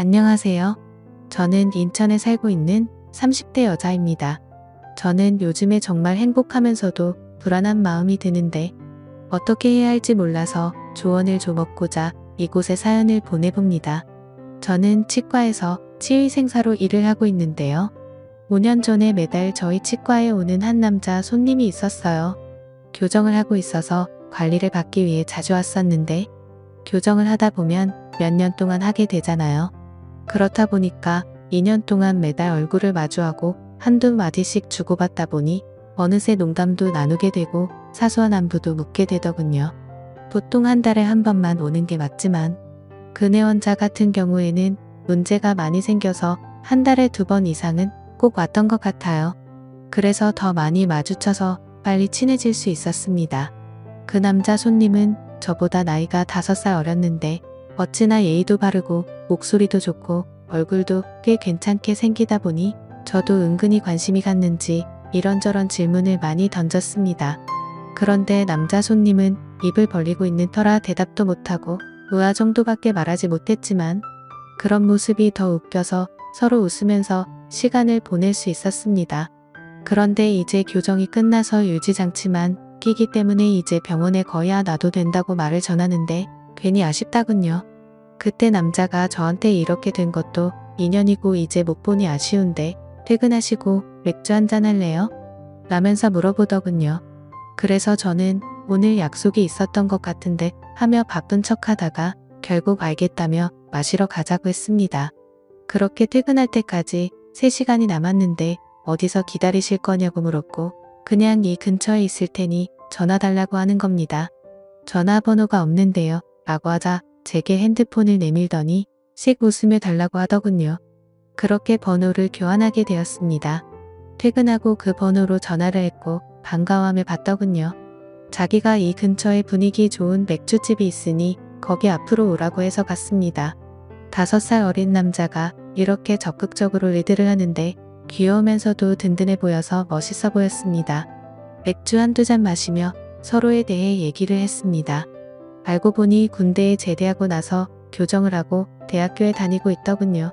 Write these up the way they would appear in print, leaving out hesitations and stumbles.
안녕하세요. 저는 인천에 살고 있는 30대 여자입니다. 저는 요즘에 정말 행복하면서도 불안한 마음이 드는데 어떻게 해야 할지 몰라서 조언을 좀 얻고자 이곳에 사연을 보내봅니다. 저는 치과에서 치의생사로 일을 하고 있는데요. 5년 전에 매달 저희 치과에 오는 한 남자 손님이 있었어요. 교정을 하고 있어서 관리를 받기 위해 자주 왔었는데 교정을 하다 보면 몇 년 동안 하게 되잖아요. 그렇다 보니까 2년 동안 매달 얼굴을 마주하고 한두 마디씩 주고받다 보니 어느새 농담도 나누게 되고 사소한 안부도 묻게 되더군요. 보통 한 달에 한 번만 오는 게 맞지만 근혜 환자 같은 경우에는 문제가 많이 생겨서 한 달에 2번 이상은 꼭 왔던 것 같아요. 그래서 더 많이 마주쳐서 빨리 친해질 수 있었습니다. 그 남자 손님은 저보다 나이가 5살 어렸는데 어찌나 예의도 바르고 목소리도 좋고 얼굴도 꽤 괜찮게 생기다 보니 저도 은근히 관심이 갔는지 이런저런 질문을 많이 던졌습니다. 그런데 남자 손님은 입을 벌리고 있는 터라 대답도 못하고 의아 정도밖에 말하지 못했지만 그런 모습이 더 웃겨서 서로 웃으면서 시간을 보낼 수 있었습니다. 그런데 이제 교정이 끝나서 유지장치만 끼기 때문에 이제 병원에 거의 놔도 된다고 말을 전하는데 괜히 아쉽다군요. 그때 남자가 저한테 이렇게 된 것도 2년이고 이제 못 보니 아쉬운데 퇴근하시고 맥주 한잔 할래요? 라면서 물어보더군요. 그래서 저는 오늘 약속이 있었던 것 같은데 하며 바쁜 척 하다가 결국 알겠다며 마시러 가자고 했습니다. 그렇게 퇴근할 때까지 3시간이 남았는데 어디서 기다리실 거냐고 물었고 그냥 이 근처에 있을 테니 전화 달라고 하는 겁니다. 전화번호가 없는데요. 라고 하자 제게 핸드폰을 내밀더니 씩 웃으며 달라고 하더군요. 그렇게 번호를 교환하게 되었습니다. 퇴근하고 그 번호로 전화를 했고 반가워하며 받더군요. 자기가 이 근처에 분위기 좋은 맥주집이 있으니 거기 앞으로 오라고 해서 갔습니다. 5살 어린 남자가 이렇게 적극적으로 리드를 하는데 귀여우면서도 든든해 보여서 멋있어 보였습니다. 맥주 한두 잔 마시며 서로에 대해 얘기를 했습니다. 알고 보니 군대에 제대하고 나서 교정을 하고 대학교에 다니고 있더군요.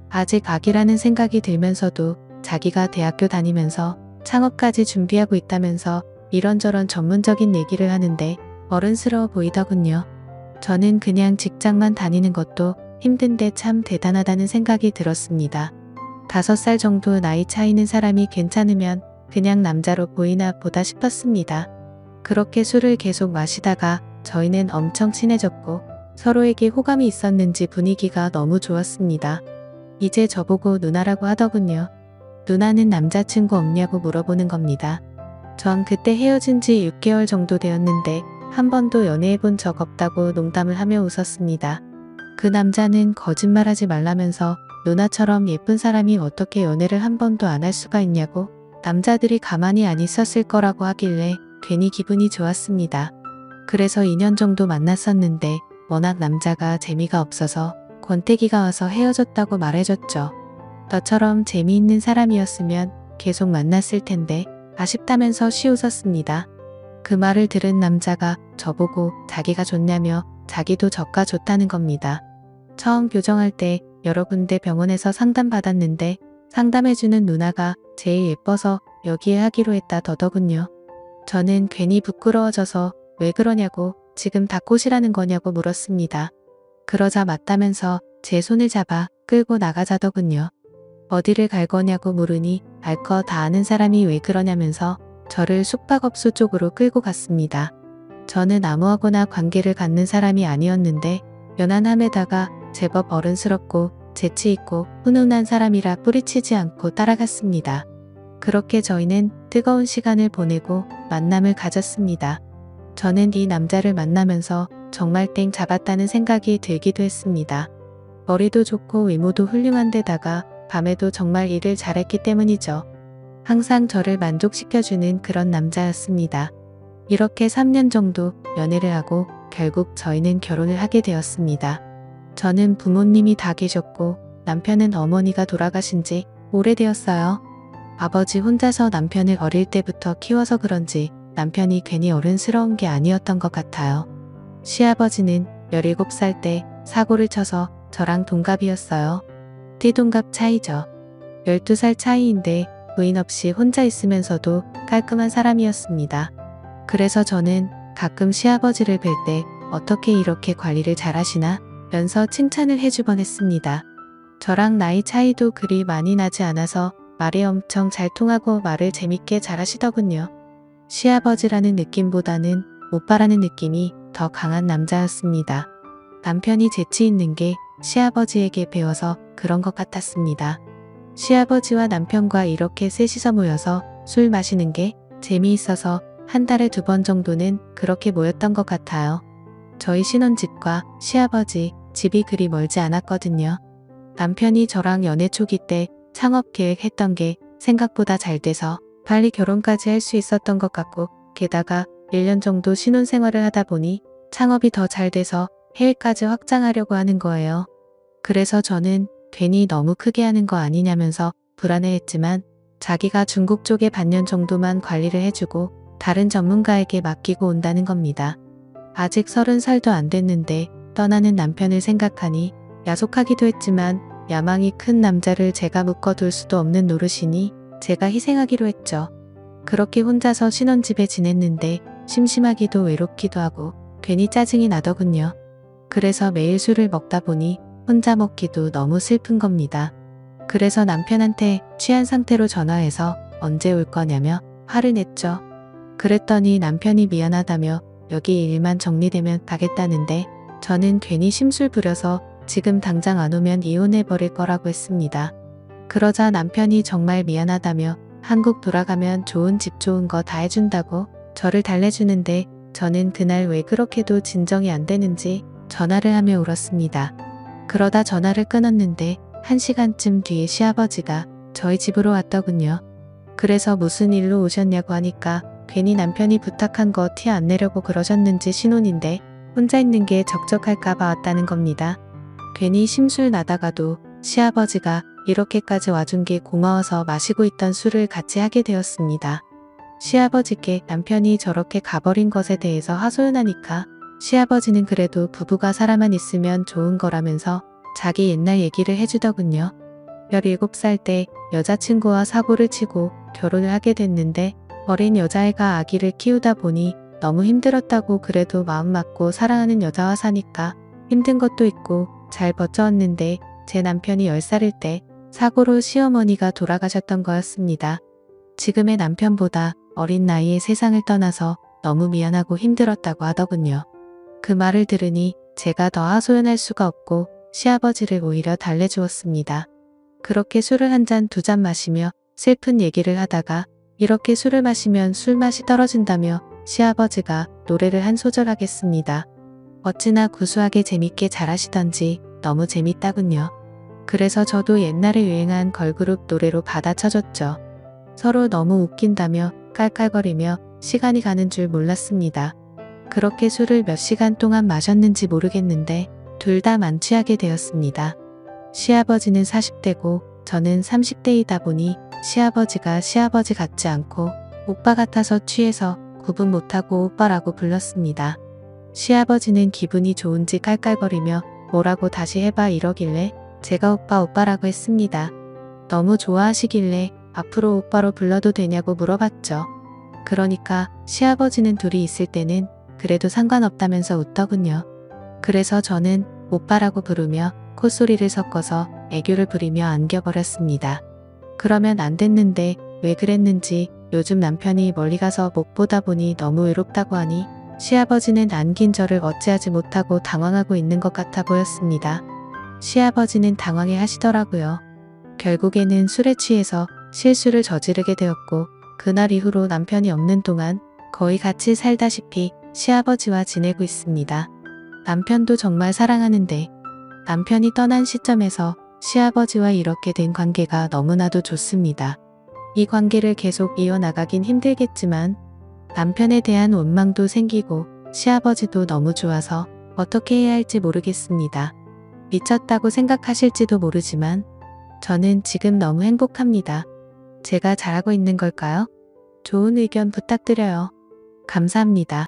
아직 아기라는 생각이 들면서도 자기가 대학교 다니면서 창업까지 준비하고 있다면서 이런저런 전문적인 얘기를 하는데 어른스러워 보이더군요. 저는 그냥 직장만 다니는 것도 힘든데 참 대단하다는 생각이 들었습니다. 5살 정도 나이 차이는 사람이 괜찮으면 그냥 남자로 보이나 보다 싶었습니다. 그렇게 술을 계속 마시다가 저희는 엄청 친해졌고 서로에게 호감이 있었는지 분위기가 너무 좋았습니다. 이제 저보고 누나라고 하더군요. 누나는 남자친구 없냐고 물어보는 겁니다. 전 그때 헤어진 지 6개월 정도 되었는데 한 번도 연애해본 적 없다고 농담을 하며 웃었습니다. 그 남자는 거짓말하지 말라면서 누나처럼 예쁜 사람이 어떻게 연애를 한 번도 안 할 수가 있냐고 남자들이 가만히 안 있었을 거라고 하길래 괜히 기분이 좋았습니다. 그래서 2년 정도 만났었는데 워낙 남자가 재미가 없어서 권태기가 와서 헤어졌다고 말해줬죠. 너처럼 재미있는 사람이었으면 계속 만났을 텐데 아쉽다면서 쉬웃었습니다. 그 말을 들은 남자가 저보고 자기가 좋냐며 자기도 저가 좋다는 겁니다. 처음 교정할 때 여러 군데 병원에서 상담받았는데 상담해주는 누나가 제일 예뻐서 여기에 하기로 했다 더더군요. 저는 괜히 부끄러워져서 왜 그러냐고 지금 다 꽃이라는 거냐고 물었습니다. 그러자 맞다면서 제 손을 잡아 끌고 나가자더군요. 어디를 갈 거냐고 물으니 알 거 다 아는 사람이 왜 그러냐면서 저를 숙박업소 쪽으로 끌고 갔습니다. 저는 아무하고나 관계를 갖는 사람이 아니었는데 연한함에다가 제법 어른스럽고 재치있고 훈훈한 사람이라 뿌리치지 않고 따라갔습니다. 그렇게 저희는 뜨거운 시간을 보내고 만남을 가졌습니다. 저는 이 남자를 만나면서 정말 땡 잡았다는 생각이 들기도 했습니다. 머리도 좋고 외모도 훌륭한 데다가 밤에도 정말 일을 잘했기 때문이죠. 항상 저를 만족시켜주는 그런 남자였습니다. 이렇게 3년 정도 연애를 하고 결국 저희는 결혼을 하게 되었습니다. 저는 부모님이 다 계셨고 남편은 어머니가 돌아가신 지 오래되었어요. 아버지 혼자서 남편을 어릴 때부터 키워서 그런지 남편이 괜히 어른스러운 게 아니었던 것 같아요. 시아버지는 17살 때 사고를 쳐서 저랑 동갑이었어요. 띠동갑 차이죠. 12살 차이인데 부인 없이 혼자 있으면서도 깔끔한 사람이었습니다. 그래서 저는 가끔 시아버지를 뵐 때 어떻게 이렇게 관리를 잘하시나 면서 칭찬을 해주곤 했습니다. 저랑 나이 차이도 그리 많이 나지 않아서 말이 엄청 잘 통하고 말을 재밌게 잘하시더군요. 시아버지라는 느낌보다는 오빠라는 느낌이 더 강한 남자였습니다. 남편이 재치 있는 게 시아버지에게 배워서 그런 것 같았습니다. 시아버지와 남편과 이렇게 셋이서 모여서 술 마시는 게 재미있어서 한 달에 2번 정도는 그렇게 모였던 것 같아요. 저희 신혼집과 시아버지 집이 그리 멀지 않았거든요. 남편이 저랑 연애 초기 때 창업 계획했던 게 생각보다 잘 돼서 빨리 결혼까지 할 수 있었던 것 같고, 게다가 1년 정도 신혼생활을 하다 보니 창업이 더 잘 돼서 해외까지 확장하려고 하는 거예요. 그래서 저는 괜히 너무 크게 하는 거 아니냐면서 불안해했지만 자기가 중국 쪽에 반년 정도만 관리를 해주고 다른 전문가에게 맡기고 온다는 겁니다. 아직 30살도 안 됐는데 떠나는 남편을 생각하니 야속하기도 했지만 야망이 큰 남자를 제가 묶어둘 수도 없는 노릇이니 제가 희생하기로 했죠. 그렇게 혼자서 신혼집에 지냈는데 심심하기도 외롭기도 하고 괜히 짜증이 나더군요. 그래서 매일 술을 먹다 보니 혼자 먹기도 너무 슬픈 겁니다. 그래서 남편한테 취한 상태로 전화해서 언제 올 거냐며 화를 냈죠. 그랬더니 남편이 미안하다며 여기 일만 정리되면 가겠다는데 저는 괜히 심술 부려서 지금 당장 안 오면 이혼해버릴 거라고 했습니다. 그러자 남편이 정말 미안하다며 한국 돌아가면 좋은 집 좋은 거 다 해준다고 저를 달래주는데 저는 그날 왜 그렇게도 진정이 안 되는지 전화를 하며 울었습니다. 그러다 전화를 끊었는데 1시간쯤 뒤에 시아버지가 저희 집으로 왔더군요. 그래서 무슨 일로 오셨냐고 하니까 괜히 남편이 부탁한 거 티 안 내려고 그러셨는지 신혼인데 혼자 있는 게 적적할까봐 왔다는 겁니다. 괜히 심술 나다가도 시아버지가 이렇게까지 와준 게 고마워서 마시고 있던 술을 같이 하게 되었습니다. 시아버지께 남편이 저렇게 가버린 것에 대해서 하소연하니까 시아버지는 그래도 부부가 살아만 있으면 좋은 거라면서 자기 옛날 얘기를 해주더군요. 17살 때 여자친구와 사고를 치고 결혼을 하게 됐는데 어린 여자애가 아기를 키우다 보니 너무 힘들었다고, 그래도 마음 맞고 사랑하는 여자와 사니까 힘든 것도 있고 잘 버텨왔는데 제 남편이 10살일 때 사고로 시어머니가 돌아가셨던 거였습니다. 지금의 남편보다 어린 나이에 세상을 떠나서 너무 미안하고 힘들었다고 하더군요. 그 말을 들으니 제가 더 하소연할 수가 없고 시아버지를 오히려 달래주었습니다. 그렇게 술을 한 잔, 2잔 마시며 슬픈 얘기를 하다가 이렇게 술을 마시면 술맛이 떨어진다며 시아버지가 노래를 한 소절 하겠습니다. 어찌나 구수하게 재밌게 잘하시던지 너무 재밌다군요. 그래서 저도 옛날에 유행한 걸그룹 노래로 받아쳐줬죠. 서로 너무 웃긴다며 깔깔거리며 시간이 가는 줄 몰랐습니다. 그렇게 술을 몇 시간 동안 마셨는지 모르겠는데 둘 다 만취하게 되었습니다. 시아버지는 40대고 저는 30대이다 보니 시아버지가 시아버지 같지 않고 오빠 같아서 취해서 구분 못하고 오빠라고 불렀습니다. 시아버지는 기분이 좋은지 깔깔거리며 뭐라고 다시 해봐 이러길래 제가 오빠라고 했습니다. 너무 좋아하시길래 앞으로 오빠로 불러도 되냐고 물어봤죠. 그러니까 시아버지는 둘이 있을 때는 그래도 상관없다면서 웃더군요. 그래서 저는 오빠라고 부르며 콧소리를 섞어서 애교를 부리며 안겨버렸습니다. 그러면 안 됐는데 왜 그랬는지 요즘 남편이 멀리 가서 못 보다 보니 너무 외롭다고 하니 시아버지는 안긴 저를 어찌하지 못하고 당황하고 있는 것 같아 보였습니다. 시아버지는 당황해 하시더라고요. 결국에는 술에 취해서 실수를 저지르게 되었고 그날 이후로 남편이 없는 동안 거의 같이 살다시피 시아버지와 지내고 있습니다. 남편도 정말 사랑하는데 남편이 떠난 시점에서 시아버지와 이렇게 된 관계가 너무나도 좋습니다. 이 관계를 계속 이어나가긴 힘들겠지만 남편에 대한 원망도 생기고 시아버지도 너무 좋아서 어떻게 해야 할지 모르겠습니다. 미쳤다고 생각하실지도 모르지만 저는 지금 너무 행복합니다. 제가 잘하고 있는 걸까요? 좋은 의견 부탁드려요. 감사합니다.